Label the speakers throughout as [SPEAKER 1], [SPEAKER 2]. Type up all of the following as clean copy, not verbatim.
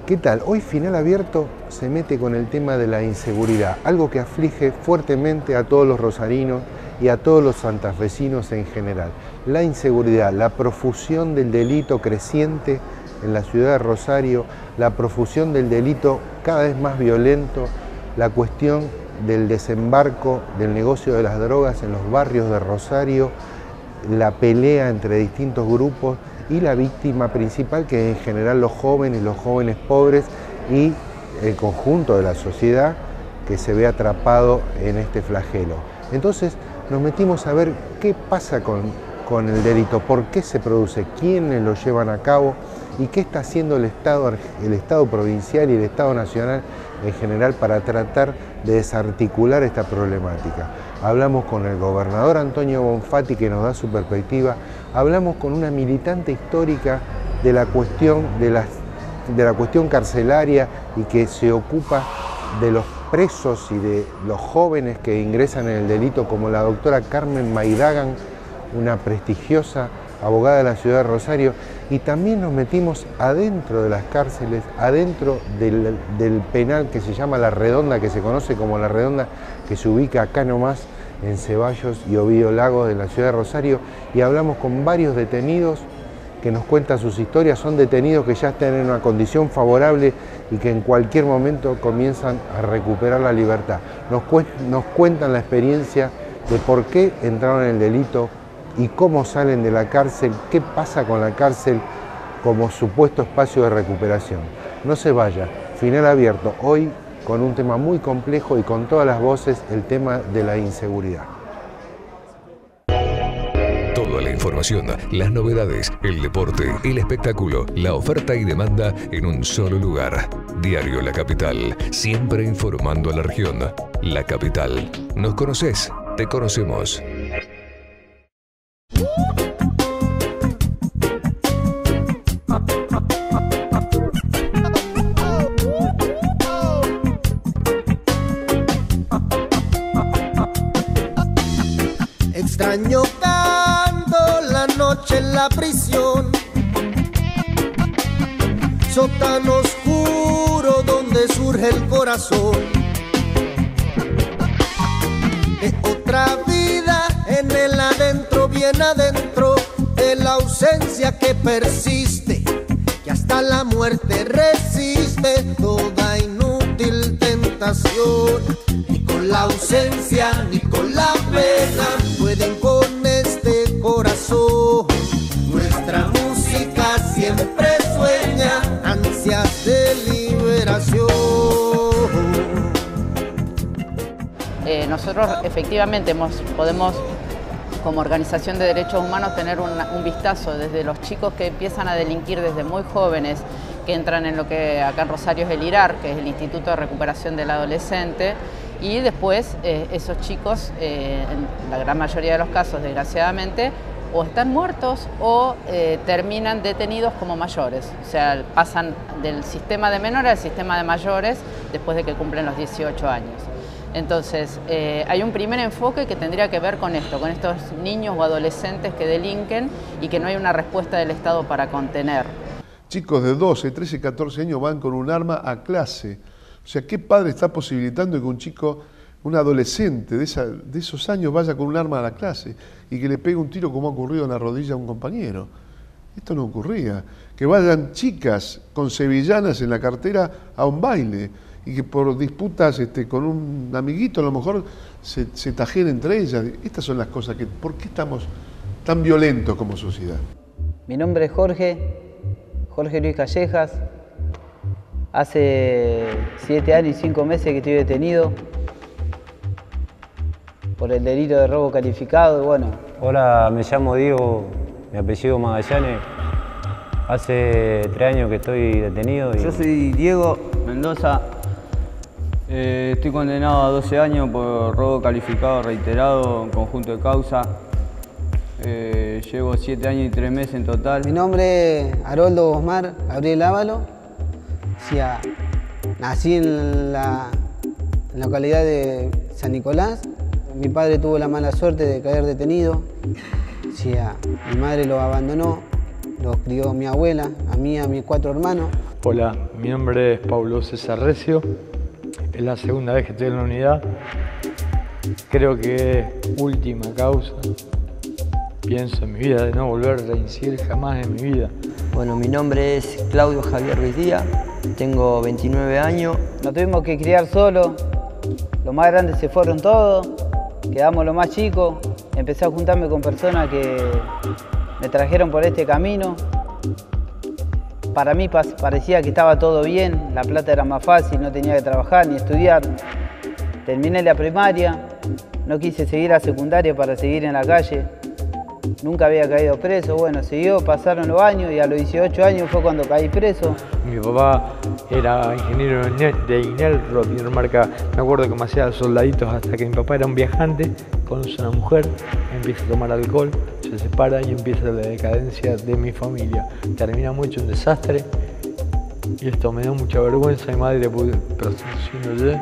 [SPEAKER 1] ¿Qué tal? Hoy Final Abierto se mete con el tema de la inseguridad, algo que aflige fuertemente a todos los rosarinos y a todos los santafesinos en general. La inseguridad, la profusión del delito creciente en la ciudad de Rosario, la profusión del delito cada vez más violento, la cuestión del desembarco del negocio de las drogas en los barrios de Rosario, la pelea entre distintos grupos y la víctima principal, que es en general los jóvenes pobres y el conjunto de la sociedad que se ve atrapado en este flagelo. Entonces nos metimos a ver qué pasa con el delito, por qué se produce, quiénes lo llevan a cabo y qué está haciendo el Estado provincial y el Estado nacional en general para tratar de desarticular esta problemática. Hablamos con el gobernador Antonio Bonfatti, que nos da su perspectiva, hablamos con una militante histórica de la cuestión carcelaria y que se ocupa de los presos y de los jóvenes que ingresan en el delito, como la doctora Carmen Maidagan, una prestigiosa abogada de la ciudad de Rosario, y también nos metimos adentro de las cárceles, adentro del penal que se llama La Redonda, que se conoce como La Redonda, que se ubica acá nomás en Ceballos y Ovidio Lagos de la ciudad de Rosario, y hablamos con varios detenidos que nos cuentan sus historias. Son detenidos que ya están en una condición favorable y que en cualquier momento comienzan a recuperar la libertad. Nos cuentan la experiencia de por qué entraron en el delito y cómo salen de la cárcel, qué pasa con la cárcel como supuesto espacio de recuperación. No se vaya, Final Abierto, hoy con un tema muy complejo y con todas las voces, el tema de la inseguridad.
[SPEAKER 2] Toda la información, las novedades, el deporte, el espectáculo, la oferta y demanda en un solo lugar. Diario La Capital, siempre informando a la región. La Capital. ¿Nos conoces? Te conocemos.
[SPEAKER 3] Extraño tanto la noche en la prisión, sótano oscuro donde surge el corazón de otra vida en el adentro, bien adentro de la ausencia que persiste, que hasta la muerte resiste toda inútil tentación. Ni con la ausencia ni con la pena pueden con este corazón. Nuestra música siempre sueña ansias de liberación.
[SPEAKER 4] Nosotros efectivamente podemos, como organización de derechos humanos, tener un vistazo desde los chicos que empiezan a delinquir desde muy jóvenes, que entran en lo que acá en Rosario es el IRAR, que es el Instituto de Recuperación del Adolescente, y después esos chicos, en la gran mayoría de los casos, desgraciadamente, o están muertos o terminan detenidos como mayores. O sea, pasan del sistema de menores al sistema de mayores después de que cumplen los 18 años. Entonces, hay un primer enfoque que tendría que ver con esto, con estos niños o adolescentes que delinquen y que no hay una respuesta del Estado para contener.
[SPEAKER 5] Chicos de 12, 13, 14 años van con un arma a clase. O sea, ¿qué padre está posibilitando que un chico, un adolescente de esos años vaya con un arma a la clase y que le pegue un tiro como ha ocurrido en la rodilla a un compañero? Esto no ocurría. Que vayan chicas con sevillanas en la cartera a un baile y que por disputas con un amiguito a lo mejor se tajeen entre ellas. Estas son las cosas que... ¿Por qué estamos tan violentos como sociedad?
[SPEAKER 6] Mi nombre es Jorge Luis Callejas. Hace 7 años y 5 meses que estoy detenido por el delito de robo calificado y bueno.
[SPEAKER 7] Hola, me llamo Diego, mi apellido Magallanes. Hace 3 años que estoy detenido.
[SPEAKER 8] Yo soy Diego Mendoza. Estoy condenado a 12 años por robo calificado reiterado en conjunto de causa. Llevo 7 años y 3 meses en total.
[SPEAKER 6] Mi nombre es Haroldo Osmar Gabriel Ávalo. Nací en la localidad de San Nicolás. Mi padre tuvo la mala suerte de caer detenido. Mi madre lo abandonó, lo crió mi abuela, a mí y a mis 4 hermanos.
[SPEAKER 9] Hola, mi nombre es Pablo César Recio, es la segunda vez que estoy en la unidad. Creo que es última causa. Pienso en mi vida de no volver a reincidir jamás en mi vida.
[SPEAKER 10] Bueno, mi nombre es Claudio Javier Ruiz Díaz, tengo 29 años.
[SPEAKER 11] Nos tuvimos que criar solos, los más grandes se fueron todos, quedamos los más chicos. Empecé a juntarme con personas que me trajeron por este camino. Para mí parecía que estaba todo bien, la plata era más fácil, no tenía que trabajar ni estudiar. Terminé la primaria, no quise seguir a secundaria para seguir en la calle. Nunca había caído preso, bueno, pasaron los años y a los 18 años fue cuando caí preso.
[SPEAKER 9] Mi papá era ingeniero de INEL, Marca. Me acuerdo que me hacía soldaditos hasta que mi papá era un viajante, conoce a una mujer, empieza a tomar alcohol, se separa y empieza la decadencia de mi familia. Termina mucho un desastre y esto me da mucha vergüenza. Mi madre prostituyéndose.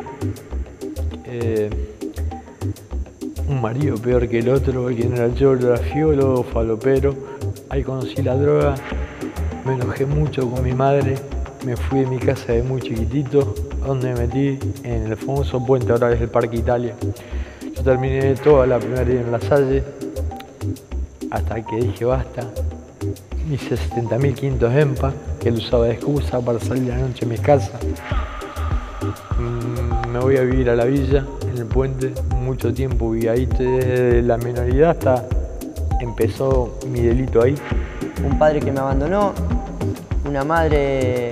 [SPEAKER 9] Un marido peor que el otro, quien era yo, era fiólogo, falopero. Ahí conocí la droga, me enojé mucho con mi madre, me fui de mi casa de muy chiquitito, donde me metí en el famoso puente, ahora es el Parque Italia. Yo terminé toda la primaria en La Salle, hasta que dije basta. Hice 70.500 EMPA, que lo usaba de excusa para salir a la noche a mi casa. Me voy a vivir a la villa, en el puente, mucho tiempo viví ahí, desde la minoridad hasta empezó mi delito ahí.
[SPEAKER 10] Un padre que me abandonó, una madre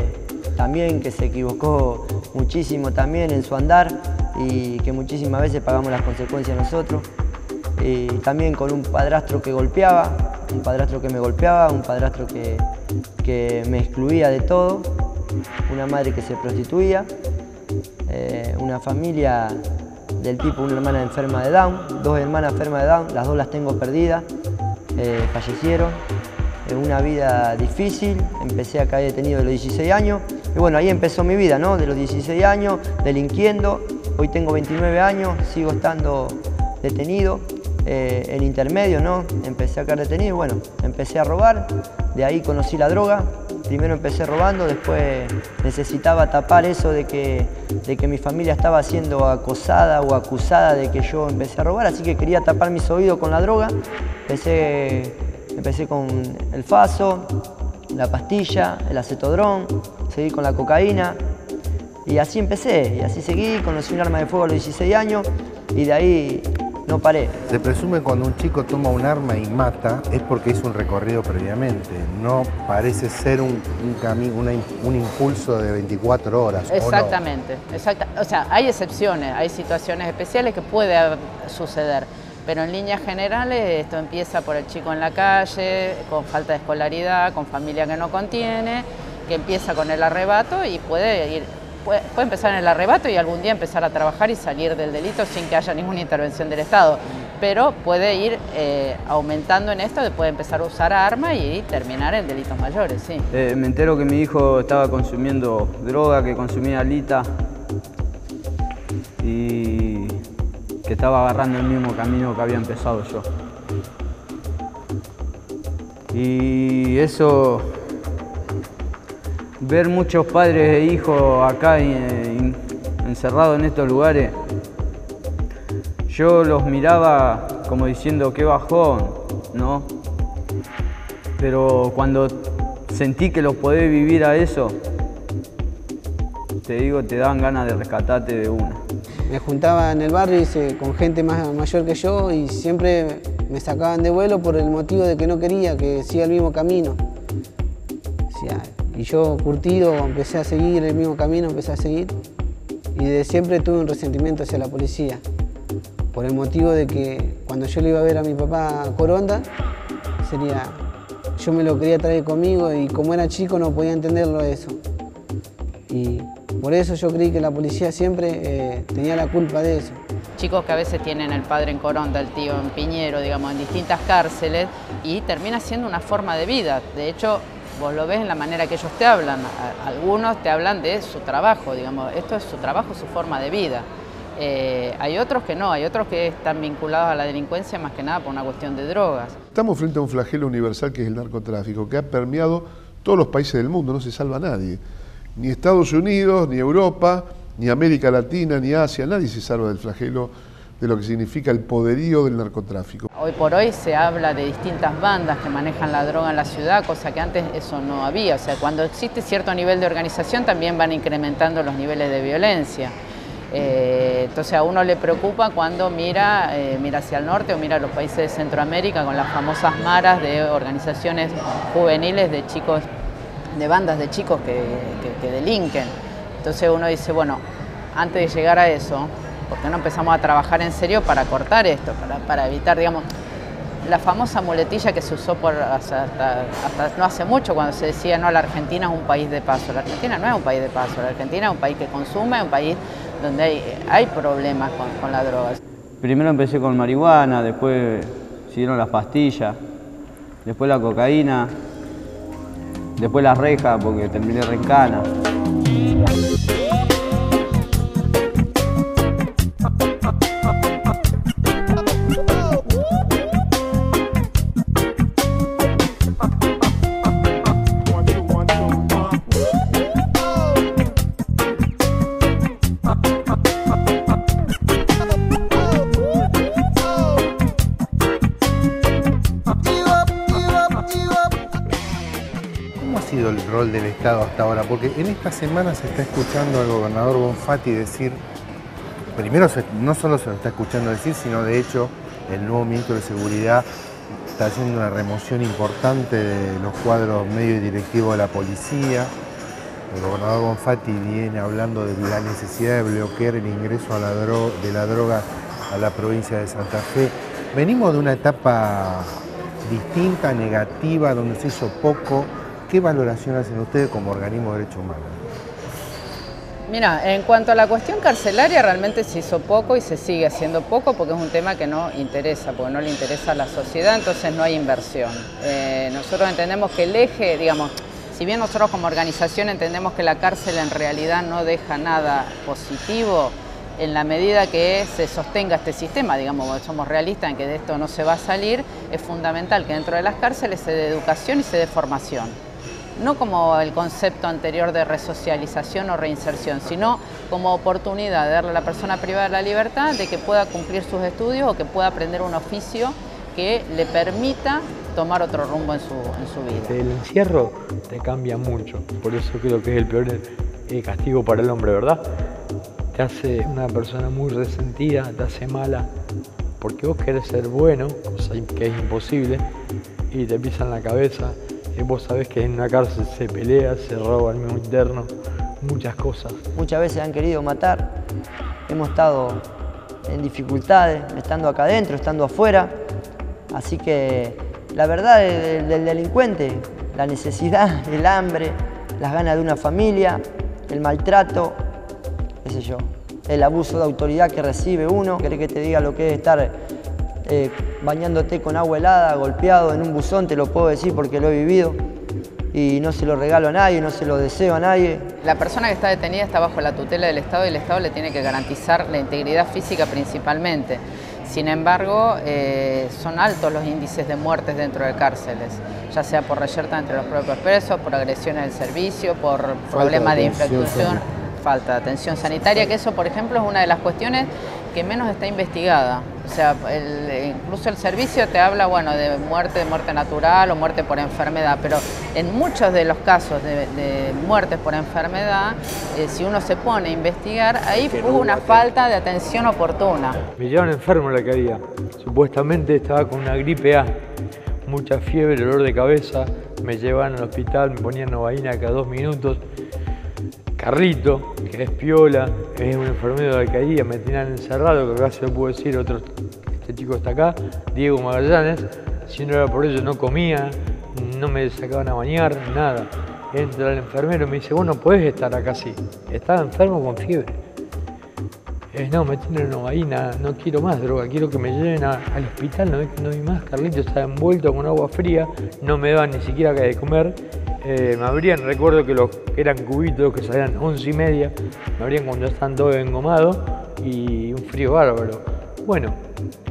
[SPEAKER 10] también que se equivocó muchísimo también en su andar y que muchísimas veces pagamos las consecuencias nosotros. Y también con un padrastro que golpeaba, un padrastro que me golpeaba, un padrastro que me excluía de todo, una madre que se prostituía. Una familia del tipo, una hermana enferma de Down, dos hermanas enfermas de Down, las dos las tengo perdidas, fallecieron. Una vida difícil, empecé a caer detenido de los 16 años y bueno, ahí empezó mi vida, ¿no? De los 16 años, delinquiendo, hoy tengo 29 años, sigo estando detenido, en intermedio, ¿no? Empecé a caer detenido y bueno, empecé a robar, de ahí conocí la droga. Primero empecé robando, después necesitaba tapar eso de que mi familia estaba siendo acosada o acusada de que yo empecé a robar, así que quería tapar mis oídos con la droga. Empecé con el faso, la pastilla, el acetodrón, seguí con la cocaína y así empecé, y así seguí, conocí un arma de fuego a los 16 años y de ahí no paré.
[SPEAKER 1] Se presume cuando un chico toma un arma y mata es porque hizo un recorrido previamente, no parece ser un impulso de 24 horas.
[SPEAKER 4] Exactamente, o sea, hay excepciones, hay situaciones especiales que puede suceder, pero en líneas generales esto empieza por el chico en la calle, con falta de escolaridad, con familia que no contiene, que empieza con el arrebato y puede empezar en el arrebato y algún día empezar a trabajar y salir del delito sin que haya ninguna intervención del Estado. Pero puede ir aumentando en esto, puede empezar a usar armas y terminar en delitos mayores, sí.
[SPEAKER 8] Me entero que mi hijo estaba consumiendo droga, que consumía alita y que estaba agarrando el mismo camino que había empezado yo. Y eso... Ver muchos padres e hijos acá encerrados en estos lugares, yo los miraba como diciendo qué bajón, ¿no? Pero cuando sentí que los podés vivir a eso, te digo, te dan ganas de rescatarte de una.
[SPEAKER 6] Me juntaba en el barrio con gente mayor que yo y siempre me sacaban de vuelo por el motivo de que no quería que siga el mismo camino. Y yo, curtido, empecé a seguir el mismo camino, y desde siempre tuve un resentimiento hacia la policía, por el motivo de que cuando yo le iba a ver a mi papá a Coronda, yo me lo quería traer conmigo y como era chico no podía entenderlo eso. Y por eso yo creí que la policía siempre tenía la culpa de eso.
[SPEAKER 4] Chicos que a veces tienen el padre en Coronda, el tío en Piñero, digamos, en distintas cárceles, y termina siendo una forma de vida. De hecho, vos lo ves en la manera que ellos te hablan. Algunos te hablan de su trabajo, digamos, esto es su trabajo, su forma de vida. Hay otros que no, hay otros que están vinculados a la delincuencia más que nada por una cuestión de drogas.
[SPEAKER 5] Estamos frente a un flagelo universal que es el narcotráfico, que ha permeado todos los países del mundo, no se salva a nadie. Ni Estados Unidos, ni Europa, ni América Latina, ni Asia, nadie se salva del flagelo de lo que significa el poderío del narcotráfico.
[SPEAKER 4] Hoy por hoy se habla de distintas bandas que manejan la droga en la ciudad, cosa que antes eso no había. O sea, cuando existe cierto nivel de organización también van incrementando los niveles de violencia. Entonces a uno le preocupa cuando mira hacia el norte o mira a los países de Centroamérica con las famosas maras de organizaciones juveniles de chicos, de bandas de chicos que delinquen. Entonces uno dice, bueno, antes de llegar a eso, ¿por qué no empezamos a trabajar en serio para cortar esto, para evitar, digamos, la famosa muletilla que se usó hasta no hace mucho cuando se decía, no, la Argentina es un país de paso. La Argentina no es un país de paso, la Argentina es un país que consume, es un país donde hay problemas con la droga.
[SPEAKER 8] Primero empecé con marihuana, después siguieron las pastillas, después la cocaína, después la reja porque terminé re en cana.
[SPEAKER 1] El rol del Estado hasta ahora, porque en esta semana se está escuchando al gobernador Bonfatti decir, primero no solo se lo está escuchando decir, sino de hecho el nuevo ministro de Seguridad está haciendo una remoción importante de los cuadros medio y directivos de la policía. El gobernador Bonfatti viene hablando de la necesidad de bloquear el ingreso de la droga a la provincia de Santa Fe. Venimos de una etapa distinta, negativa, donde se hizo poco. ¿Qué valoración hacen ustedes como organismo de derechos humanos?
[SPEAKER 4] Mira, en cuanto a la cuestión carcelaria, realmente se hizo poco y se sigue haciendo poco porque es un tema que no interesa, porque no le interesa a la sociedad, entonces no hay inversión. Nosotros entendemos que el eje, digamos, si bien nosotros como organización entendemos que la cárcel en realidad no deja nada positivo, en la medida que se sostenga este sistema, digamos, somos realistas en que de esto no se va a salir, es fundamental que dentro de las cárceles se dé educación y se dé formación. No como el concepto anterior de resocialización o reinserción, sino como oportunidad de darle a la persona privada de la libertad de que pueda cumplir sus estudios o que pueda aprender un oficio que le permita tomar otro rumbo en su vida.
[SPEAKER 9] El encierro te cambia mucho, por eso creo que es el peor castigo para el hombre, ¿verdad? Te hace una persona muy resentida, te hace mala, porque vos querés ser bueno, cosa que es imposible, y te pisan la cabeza. Vos sabés que en una cárcel se pelea, se roba el mismo interno, muchas cosas.
[SPEAKER 10] Muchas veces han querido matar, hemos estado en dificultades, estando acá adentro, estando afuera, así que la verdad del delincuente, la necesidad, el hambre, las ganas de una familia, el maltrato, qué sé yo, el abuso de autoridad que recibe uno, querés que te diga lo que es estar bañándote con agua helada, golpeado en un buzón, te lo puedo decir porque lo he vivido y no se lo regalo a nadie, no se lo deseo a nadie.
[SPEAKER 4] La persona que está detenida está bajo la tutela del Estado y el Estado le tiene que garantizar la integridad física principalmente. Sin embargo, son altos los índices de muertes dentro de cárceles, ya sea por reyerta entre los propios presos, por agresiones del servicio, por problemas de infección, falta de atención sanitaria, que eso, por ejemplo, es una de las cuestiones que menos está investigada. O sea, incluso el servicio te habla, bueno, de muerte natural o muerte por enfermedad, pero en muchos de los casos de muertes por enfermedad, si uno se pone a investigar, ahí hubo una falta de atención oportuna.
[SPEAKER 9] Me llevaron enfermo la que había. Supuestamente estaba con una gripe A, mucha fiebre, dolor de cabeza, me llevaban al hospital, me ponían novaína cada 2 minutos. Carlito, que es piola, es un enfermero de Alcaidía, me tenían encerrado, que acá se lo puedo decir, este chico está acá, Diego Magallanes, si no era por ello no comía, no me sacaban a bañar, nada. Entra el enfermero y me dice, vos no podés estar acá así, estaba enfermo con fiebre. No, me tienen novaína, no quiero más droga, quiero que me lleven al hospital, no vi más. Carlito estaba envuelto con agua fría, no me daban ni siquiera de comer. Me abrían, recuerdo que eran cubitos que salían 11:30, me abrían cuando ya estaban todos engomados y un frío bárbaro. Bueno,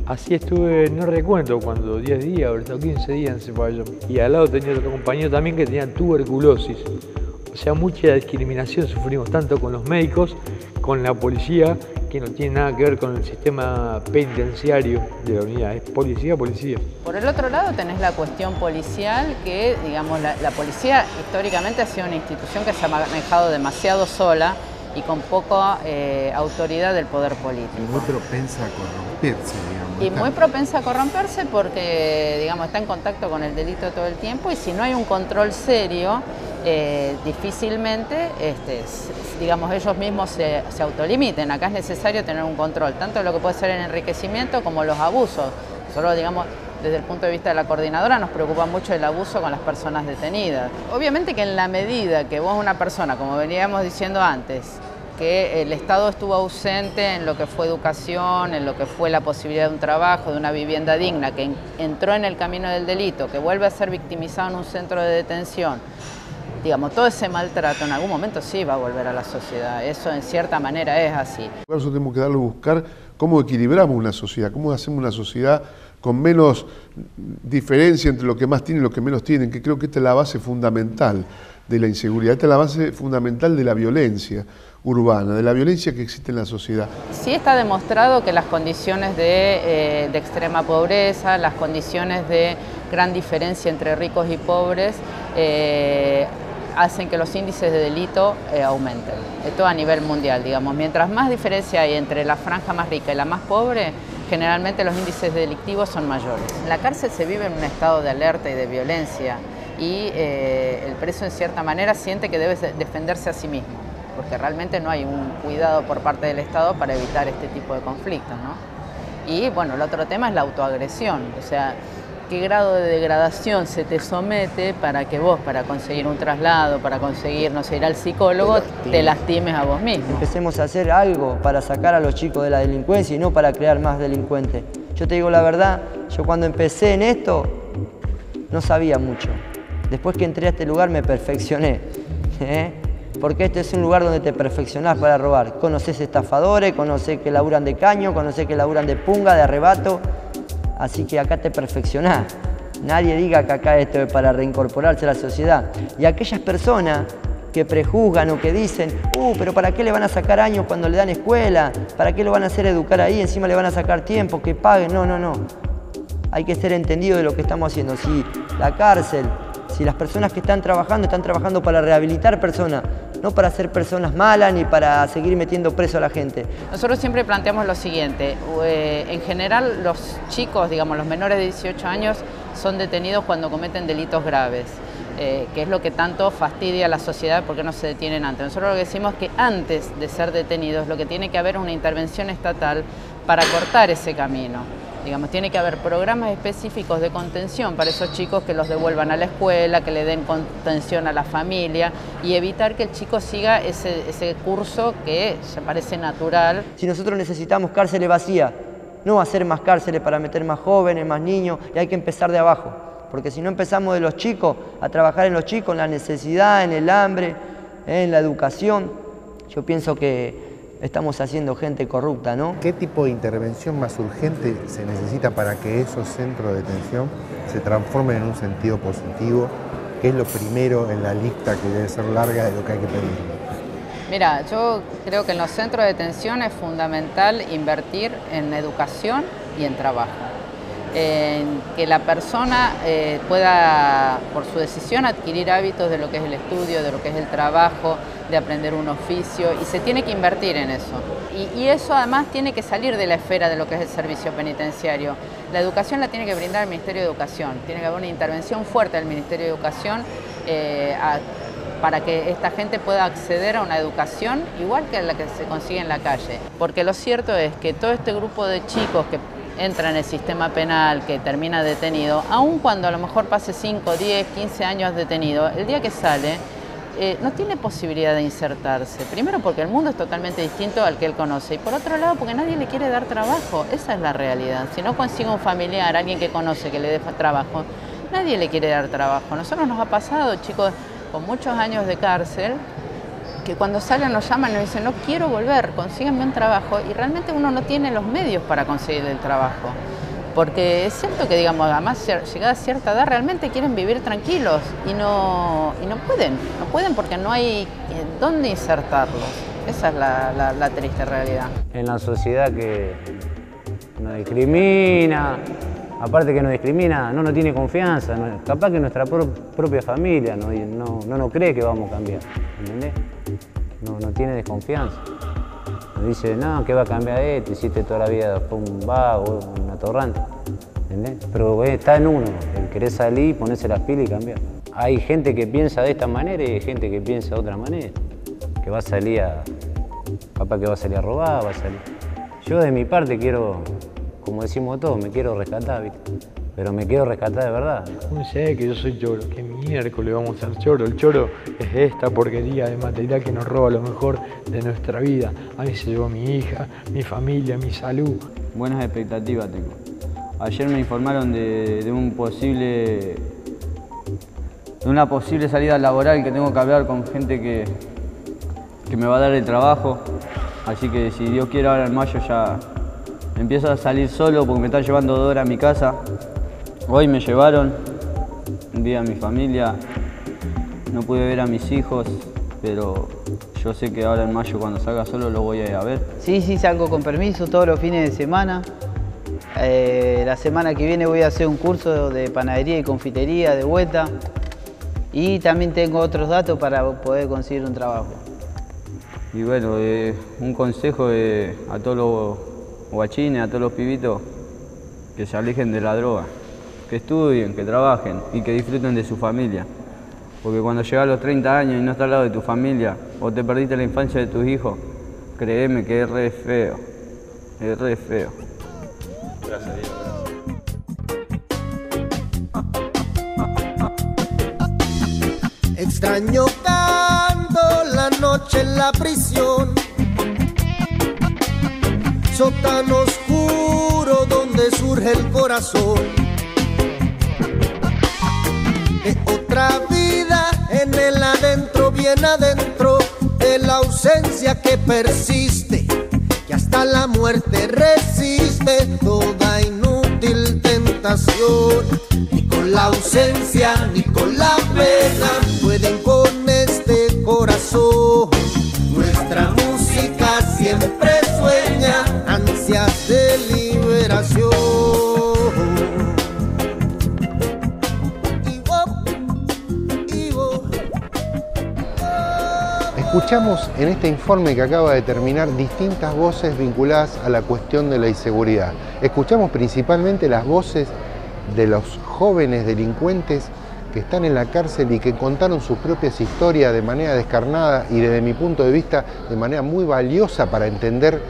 [SPEAKER 9] así estuve, no recuerdo cuando, 10 días o 15 días en ese pabellón. Y al lado tenía otro compañero también que tenía tuberculosis. O sea, mucha discriminación sufrimos tanto con los médicos, con la policía, que no tiene nada que ver con el sistema penitenciario de la unidad, es policía.
[SPEAKER 4] Por el otro lado tenés la cuestión policial, que digamos la policía históricamente ha sido una institución que se ha manejado demasiado sola y con poca autoridad del poder político.
[SPEAKER 1] Y muy propensa a corromperse, digamos.
[SPEAKER 4] Y muy propensa a corromperse porque, digamos, está en contacto con el delito todo el tiempo, y si no hay un control serio, difícilmente, digamos, ellos mismos se autolimiten. Acá es necesario tener un control, tanto de lo que puede ser el enriquecimiento como los abusos. Solo, digamos, desde el punto de vista de la coordinadora nos preocupa mucho el abuso con las personas detenidas. Obviamente que en la medida que vos, una persona, como veníamos diciendo antes, que el Estado estuvo ausente en lo que fue educación, en lo que fue la posibilidad de un trabajo, de una vivienda digna, que entró en el camino del delito, que vuelve a ser victimizado en un centro de detención, digamos, todo ese maltrato en algún momento sí va a volver a la sociedad. Eso en cierta manera es así.
[SPEAKER 5] Por eso tenemos que darle a buscar cómo equilibramos una sociedad, cómo hacemos una sociedad con menos diferencia entre lo que más tienen y lo que menos tienen, que creo que esta es la base fundamental de la inseguridad, esta es la base fundamental de la violencia urbana, de la violencia que existe en la sociedad. Sí
[SPEAKER 4] está demostrado que las condiciones de extrema pobreza, las condiciones de gran diferencia entre ricos y pobres, hacen que los índices de delito aumenten. Esto a nivel mundial, digamos. Mientras más diferencia hay entre la franja más rica y la más pobre, generalmente los índices delictivos son mayores. En la cárcel se vive en un estado de alerta y de violencia, y el preso en cierta manera siente que debe defenderse a sí mismo, porque realmente no hay un cuidado por parte del Estado para evitar este tipo de conflictos, ¿no? Y bueno, el otro tema es la autoagresión, o sea, qué grado de degradación se te somete para que vos, para conseguir un traslado, para conseguir, no sé, ir al psicólogo, te lastimes a vos mismo.
[SPEAKER 10] Empecemos a hacer algo para sacar a los chicos de la delincuencia y no para crear más delincuentes. Yo te digo la verdad, yo cuando empecé en esto no sabía mucho. Después que entré a este lugar me perfeccioné, porque este es un lugar donde te perfeccionás para robar. Conoces estafadores, conoces que laburan de caño, conoces que laburan de punga, de arrebato. Así que acá te perfeccionás. Nadie diga que acá esto es para reincorporarse a la sociedad. Y aquellas personas que prejuzgan o que dicen, pero ¿para qué le van a sacar años cuando le dan escuela? ¿Para qué lo van a hacer educar ahí? Encima le van a sacar tiempo, que paguen. No. Hay que ser entendido de lo que estamos haciendo. Si la cárcel, si las personas que están trabajando para rehabilitar personas, no para hacer personas malas ni para seguir metiendo preso a la gente.
[SPEAKER 4] Nosotros siempre planteamos lo siguiente, en general los chicos, digamos los menores de 18 años, son detenidos cuando cometen delitos graves, que es lo que tanto fastidia a la sociedad porque no se detienen antes. Nosotros lo que decimos es que antes de ser detenidos lo que tiene que haber es una intervención estatal para cortar ese camino. Digamos, tiene que haber programas específicos de contención para esos chicos, que los devuelvan a la escuela, que le den contención a la familia y evitar que el chico siga ese curso que se parece natural.
[SPEAKER 10] Si nosotros necesitamos cárceles vacías, no hacer más cárceles para meter más jóvenes, más niños, y hay que empezar de abajo. Porque si no empezamos de los chicos, a trabajar en los chicos, en la necesidad, en el hambre, en la educación, yo pienso que estamos haciendo gente corrupta, ¿no?
[SPEAKER 1] ¿Qué tipo de intervención más urgente se necesita para que esos centros de detención se transformen en un sentido positivo? ¿Qué es lo primero en la lista que debe ser larga de lo que hay que pedir?
[SPEAKER 4] Mira, yo creo que en los centros de detención es fundamental invertir en educación y en trabajo. En que la persona pueda, por su decisión, adquirir hábitos de lo que es el estudio, de lo que es el trabajo, de aprender un oficio, y se tiene que invertir en eso. Y eso además tiene que salir de la esfera de lo que es el servicio penitenciario. La educación la tiene que brindar el Ministerio de Educación, tiene que haber una intervención fuerte del Ministerio de Educación para que esta gente pueda acceder a una educación igual que la que se consigue en la calle. Porque lo cierto es que todo este grupo de chicos que entra en el sistema penal, que termina detenido, aun cuando a lo mejor pase 5, 10, 15 años detenido, el día que sale no tiene posibilidad de insertarse. Primero porque el mundo es totalmente distinto al que él conoce, y por otro lado porque nadie le quiere dar trabajo. Esa es la realidad. Si no consigue un familiar, alguien que conoce, que le dé trabajo, nadie le quiere dar trabajo. Nosotros nos ha pasado, chicos con muchos años de cárcel, que cuando salen nos llaman y nos dicen, no quiero volver, consíganme un trabajo, y realmente uno no tiene los medios para conseguir el trabajo, Porque es cierto que, digamos, además llegada a cierta edad realmente quieren vivir tranquilos y no pueden porque no hay dónde insertarlos. Esa es la triste realidad.
[SPEAKER 7] En la sociedad que nos discrimina, aparte que nos discrimina, no nos tiene confianza, capaz que nuestra propia familia no cree que vamos a cambiar, ¿entendés? No tiene desconfianza. Nos dice, no, que va a cambiar esto, hiciste toda la vida, fue un vago, un atorrante, ¿entendés? Pero está en uno, el querer salir, ponerse las pilas y cambiar. Hay gente que piensa de esta manera y hay gente que piensa de otra manera, que va a salir capaz que va a salir a robar, va a salir. Yo de mi parte quiero, como decimos todos, me quiero rescatar, ¿viste? Pero me quiero rescatar de verdad.
[SPEAKER 9] No sé que yo soy choro, ¿qué miércoles vamos a ser choro? El choro es esta porquería de material que nos roba lo mejor de nuestra vida. A mí se llevó mi hija, mi familia, mi salud.
[SPEAKER 8] Buenas expectativas tengo. Ayer me informaron de una posible salida laboral que tengo que hablar con gente que me va a dar el trabajo. Así que si Dios quiere ahora en mayo ya empiezo a salir solo porque me están llevando 2 horas a mi casa. Hoy me llevaron, vi a mi familia, no pude ver a mis hijos, pero yo sé que ahora en mayo cuando salga solo lo voy a ir a ver.
[SPEAKER 11] Sí, salgo con permiso todos los fines de semana. La semana que viene voy a hacer un curso de panadería y confitería de vuelta. Y también tengo otros datos para poder conseguir un trabajo.
[SPEAKER 8] Y bueno, un consejo a todos los guachines, a todos los pibitos, que se alejen de la droga. Que estudien, que trabajen y que disfruten de su familia. Porque cuando llegas a los 30 años y no estás al lado de tu familia o te perdiste la infancia de tus hijos, créeme que es re feo. Es re feo.
[SPEAKER 5] Gracias, Diego.
[SPEAKER 3] Extraño canto la noche en la prisión, sótano oscuro donde surge el corazón. Es otra vida en el adentro, bien adentro de la ausencia que persiste, que hasta la muerte resiste toda inútil tentación. Ni con la ausencia ni con la pena pueden con este corazón. Nuestra música siempre sueña ansias de liberación.
[SPEAKER 1] Escuchamos en este informe que acaba de terminar distintas voces vinculadas a la cuestión de la inseguridad. Escuchamos principalmente las voces de los jóvenes delincuentes que están en la cárcel y que contaron sus propias historias de manera descarnada y desde mi punto de vista de manera muy valiosa para entender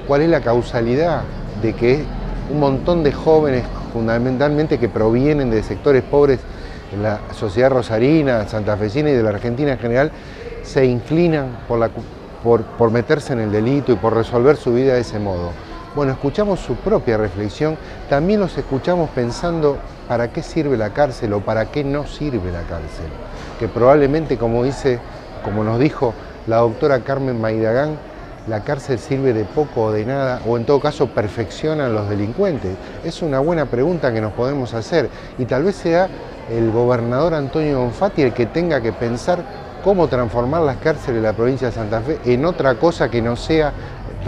[SPEAKER 1] cuál es la causalidad de que un montón de jóvenes, fundamentalmente que provienen de sectores pobres en la sociedad rosarina, santafesina y de la Argentina en general, se inclinan por meterse en el delito y por resolver su vida de ese modo. Bueno, escuchamos su propia reflexión, también los escuchamos pensando para qué sirve la cárcel o para qué no sirve la cárcel, que probablemente, como nos dijo la doctora Carmen Maidagán, la cárcel sirve de poco o de nada, o en todo caso perfecciona a los delincuentes. Es una buena pregunta que nos podemos hacer y tal vez sea el gobernador Antonio Bonfatti el que tenga que pensar cómo transformar las cárceles de la provincia de Santa Fe en otra cosa que no sea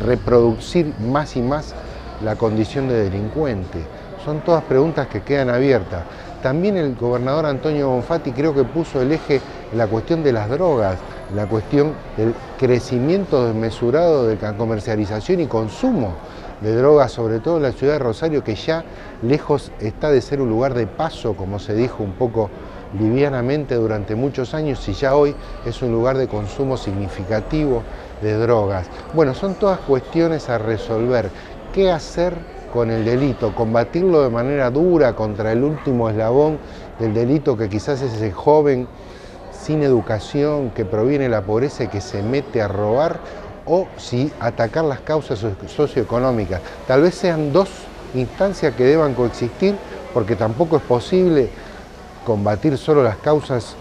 [SPEAKER 1] reproducir más y más la condición de delincuente. Son todas preguntas que quedan abiertas. También el gobernador Antonio Bonfatti creo que puso el eje en la cuestión de las drogas, en la cuestión del crecimiento desmesurado de la comercialización y consumo de drogas, sobre todo en la ciudad de Rosario, que ya lejos está de ser un lugar de paso, como se dijo un poco livianamente durante muchos años, y ya hoy es un lugar de consumo significativo de drogas. Bueno, son todas cuestiones a resolver. ¿Qué hacer con el delito? Combatirlo de manera dura contra el último eslabón del delito, que quizás es ese joven sin educación que proviene de la pobreza y que se mete a robar, o si atacar las causas socioeconómicas. Tal vez sean dos instancias que deban coexistir, porque tampoco es posible combatir solo las causas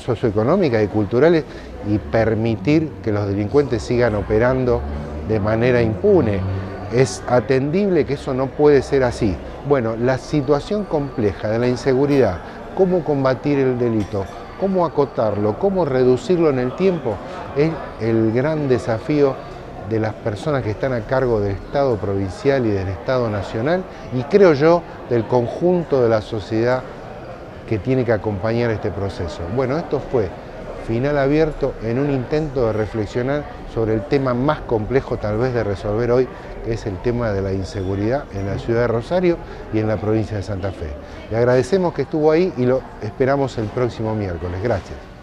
[SPEAKER 1] socioeconómicas y culturales y permitir que los delincuentes sigan operando de manera impune. es atendible que eso no puede ser así. Bueno, la situación compleja de la inseguridad, cómo combatir el delito, cómo acotarlo, cómo reducirlo en el tiempo, es el gran desafío de las personas que están a cargo del Estado provincial y del Estado nacional, y creo yo del conjunto de la sociedad que tiene que acompañar este proceso. Bueno, esto fue Final Abierto en un intento de reflexionar sobre el tema más complejo tal vez de resolver hoy, que es el tema de la inseguridad en la ciudad de Rosario y en la provincia de Santa Fe. Le agradecemos que estuvo ahí y lo esperamos el próximo miércoles. Gracias.